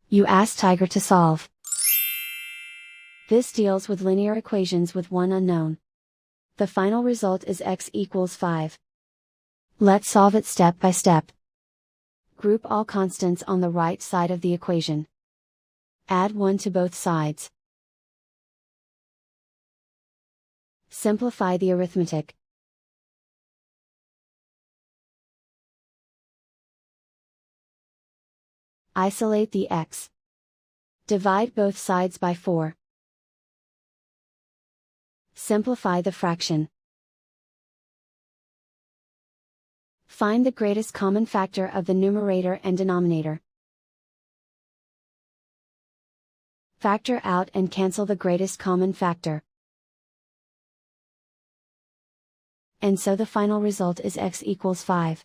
You ask Tiger to solve. This deals with linear equations with one unknown. The final result is x equals 5. Let's solve it step by step. Group all constants on the right side of the equation. Add 1 to both sides. Simplify the arithmetic. Isolate the x. Divide both sides by 4. Simplify the fraction. Find the greatest common factor of the numerator and denominator. Factor out and cancel the greatest common factor. And so the final result is x equals 5.